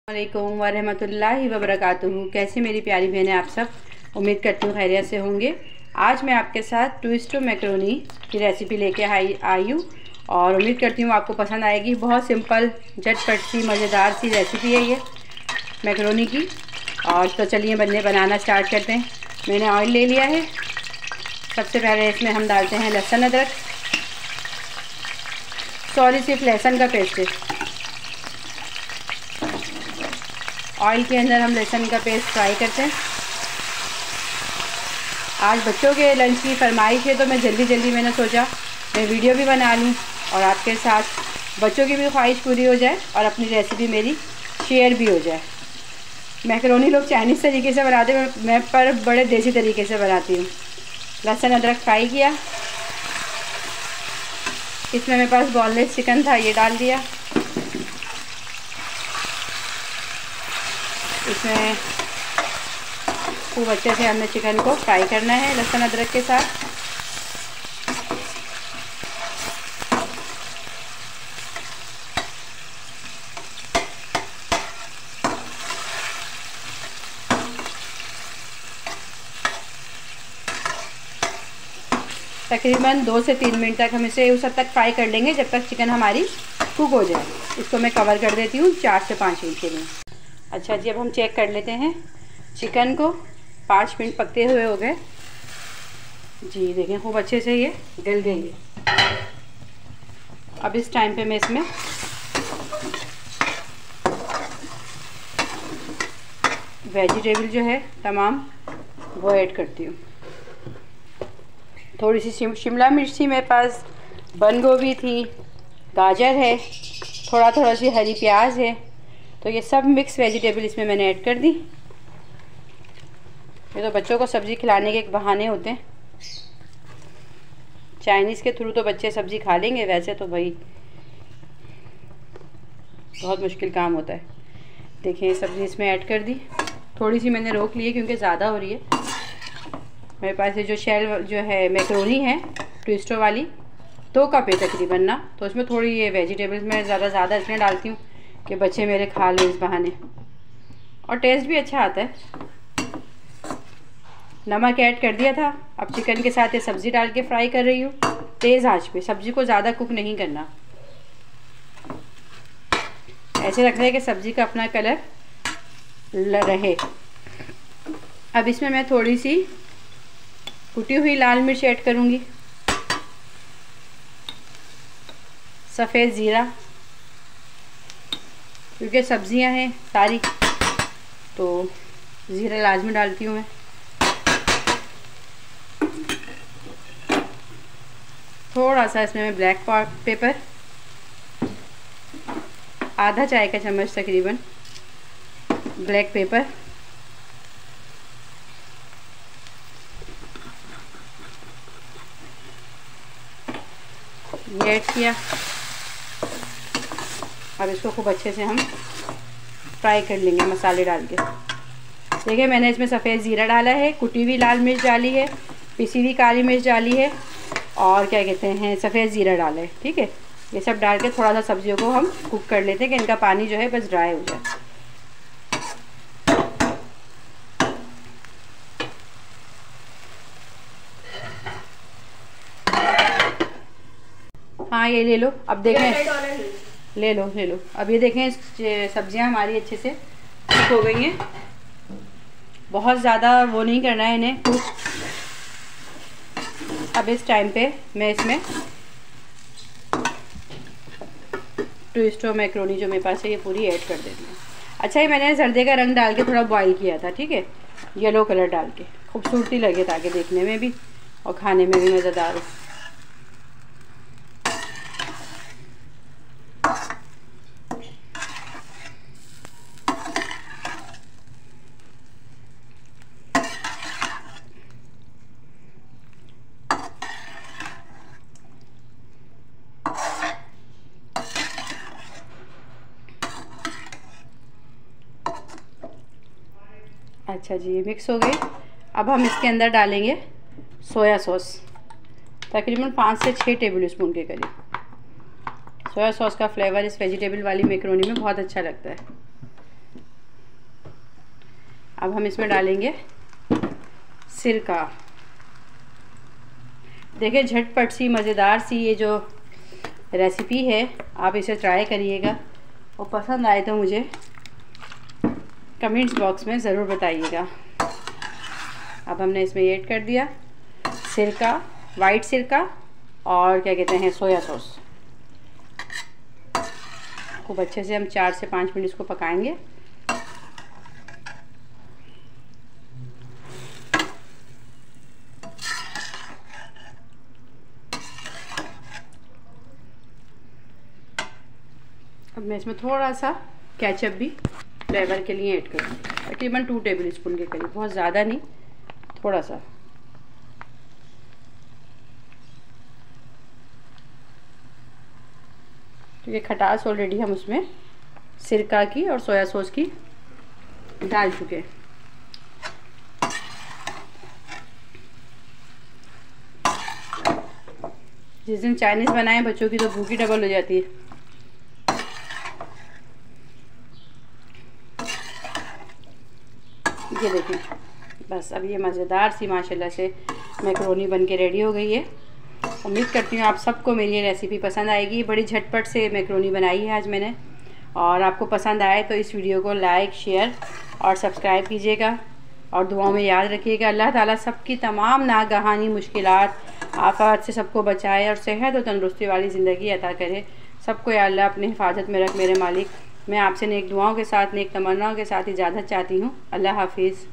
वालेकुम वरहमतुल्लाहि वबरकातुहू। कैसे मेरी प्यारी बहनें आप सब, उम्मीद करती हूँ खैरियत से होंगे। आज मैं आपके साथ ट्विस्टो मैकरोनी की रेसिपी लेके आई हूँ और उम्मीद करती हूँ आपको पसंद आएगी। बहुत सिंपल, झटपट सी, मज़ेदार सी रेसिपी है ये मैकरोनी की। और तो चलिए बनाना स्टार्ट करते हैं। मैंने ऑयल ले लिया है। सबसे पहले इसमें हम डालते हैं लहसुन अदरक। सिर्फ लहसुन का पेस्ट है। ऑयल के अंदर हम लहसुन का पेस्ट फ्राई करते हैं। आज बच्चों के लंच की फरमाइश है तो मैं जल्दी मैंने सोचा मैं वीडियो भी बना लूँ और आपके साथ बच्चों की भी ख्वाहिश पूरी हो जाए और अपनी रेसिपी मेरी शेयर भी हो जाए। मैकरोनी लोग चाइनीज़ तरीके से बनाते हैं, मैं पर बड़े देसी तरीके से बनाती हूँ। लहसुन अदरक फ्राई किया। इसमें मेरे पास बोनलेस चिकन था, ये डाल दिया। इसमें खूब अच्छे से हमने चिकन को फ्राई करना है लहसुन अदरक के साथ। तकरीबन 2 से 3 मिनट तक हम इसे उस हद तक फ्राई कर लेंगे जब तक चिकन हमारी कुक हो जाए। इसको मैं कवर कर देती हूँ 4 से 5 मिनट के लिए। अच्छा जी, अब हम चेक कर लेते हैं चिकन को। 5 मिनट पकते हुए हो गए जी। देखें खूब अच्छे से ये गल गई है। अब इस टाइम पे मैं इसमें वेजिटेबल जो है तमाम वो ऐड करती हूँ। थोड़ी सी शिमला मिर्च थी मेरे पास, बंद गोभी थी, गाजर है, थोड़ा सी हरी प्याज है। तो ये सब मिक्स वेजिटेबल इसमें मैंने ऐड कर दी। ये तो बच्चों को सब्ज़ी खिलाने के एक बहाने होते हैं। चाइनीज़ के थ्रू तो बच्चे सब्ज़ी खा लेंगे, वैसे तो भाई बहुत मुश्किल काम होता है। देखिए सब्ज़ी इसमें ऐड कर दी। थोड़ी सी मैंने रोक ली है क्योंकि ज़्यादा हो रही है। मेरे पास ये जो शेल जो है मैकरोनी है ट्विस्टो वाली 2 कप है तकरीबन ना, तो उसमें थोड़ी ये वेजिटेबल्स मैं ज़्यादा इसमें डालती हूँ कि बच्चे मेरे खा लें इस बहाने, और टेस्ट भी अच्छा आता है। नमक ऐड कर दिया था। अब चिकन के साथ ये सब्ज़ी डाल के फ्राई कर रही हूँ तेज़ आंच पे। सब्ज़ी को ज़्यादा कुक नहीं करना, ऐसे रखना है कि सब्ज़ी का अपना कलर रहे। अब इसमें मैं थोड़ी सी कुटी हुई लाल मिर्च ऐड करूँगी, सफ़ेद ज़ीरा, क्योंकि सब्जियां हैं सारी तो ज़ीरा लाजमी डालती हूँ मैं। थोड़ा सा इसमें मैं ब्लैक पेपर, आधा चाय का चम्मच तकरीबन ब्लैक पेपर, ये ऐड किया। अब इसको खूब अच्छे से हम फ्राई कर लेंगे मसाले डाल के। देखिए मैंने इसमें सफ़ेद ज़ीरा डाला है, कुटी हुई लाल मिर्च डाली है, पिसी हुई काली मिर्च डाली है और क्या कहते हैं सफ़ेद ज़ीरा डाला है। ठीक है, ये सब डाल के थोड़ा सा सब्जियों को हम कुक कर लेते हैं कि इनका पानी जो है बस ड्राई हो जाए। हाँ ये ले लो। अब देखें, ले लो। अब ये देखें सब्जियां हमारी अच्छे से कुक हो गई हैं। बहुत ज़्यादा वो नहीं करना है इन्हें कुक। अब इस टाइम पे मैं इसमें ट्विस्टो मैकरोनी जो मेरे पास है ये पूरी ऐड कर देती हूँ। अच्छा, ये मैंने जर्दे का रंग डाल के थोड़ा बॉईल किया था, ठीक है, येलो कलर डाल के, खूबसूरती लगे ताकि देखने में भी और खाने में भी मज़ेदार हो। अच्छा जी, ये मिक्स हो गई। अब हम इसके अंदर डालेंगे सोया सॉस, तकरीबन 5 से 6 टेबल स्पून के करीब। सोया सॉस का फ्लेवर इस वेजिटेबल वाली मैकरोनी में बहुत अच्छा लगता है। अब हम इसमें डालेंगे सिरका। देखिए झटपट सी मज़ेदार सी ये जो रेसिपी है, आप इसे ट्राई करिएगा और पसंद आए तो मुझे कमेंट्स बॉक्स में ज़रूर बताइएगा। अब हमने इसमें ऐड कर दिया सिरका, वाइट सिरका और क्या कहते हैं सोया सॉस। खूब अच्छे से हम 4 से 5 मिनट इसको पकाएंगे। अब मैं इसमें थोड़ा सा केचप भी फ्लेवर के लिए ऐड करूँगी, तकरीबन 2 टेबल स्पून के करीब, बहुत ज़्यादा नहीं, थोड़ा सा। तो ये खटास ऑलरेडी हम उसमें सिरका की और सोया सॉस की डाल चुके हैं। जिस दिन चाइनीज़ बनाएं बच्चों की तो भूख ही डबल हो जाती है। ये देखिए, बस अब ये मज़ेदार सी माशाल्लाह से मैकरोनी बन के रेडी हो गई है। उम्मीद करती हूँ आप सबको मेरी ये रेसिपी पसंद आएगी। बड़ी झटपट से मैकरोनी बनाई है आज मैंने, और आपको पसंद आए तो इस वीडियो को लाइक, शेयर और सब्सक्राइब कीजिएगा और दुआओं में याद रखिएगा। अल्लाह ताला सबकी तमाम नागहानी मुश्किलात आफात से सबको बचाए और सेहत और तंदुरुस्ती वाली ज़िंदगी अता करे। सबको या अल्लाह अपनी हिफाजत में रख मेरे मालिक। मैं आपसे नेक दुआओं के साथ, नेक तमन्नाओं के साथ इजाज़त चाहती हूँ। अल्लाह हाफिज़।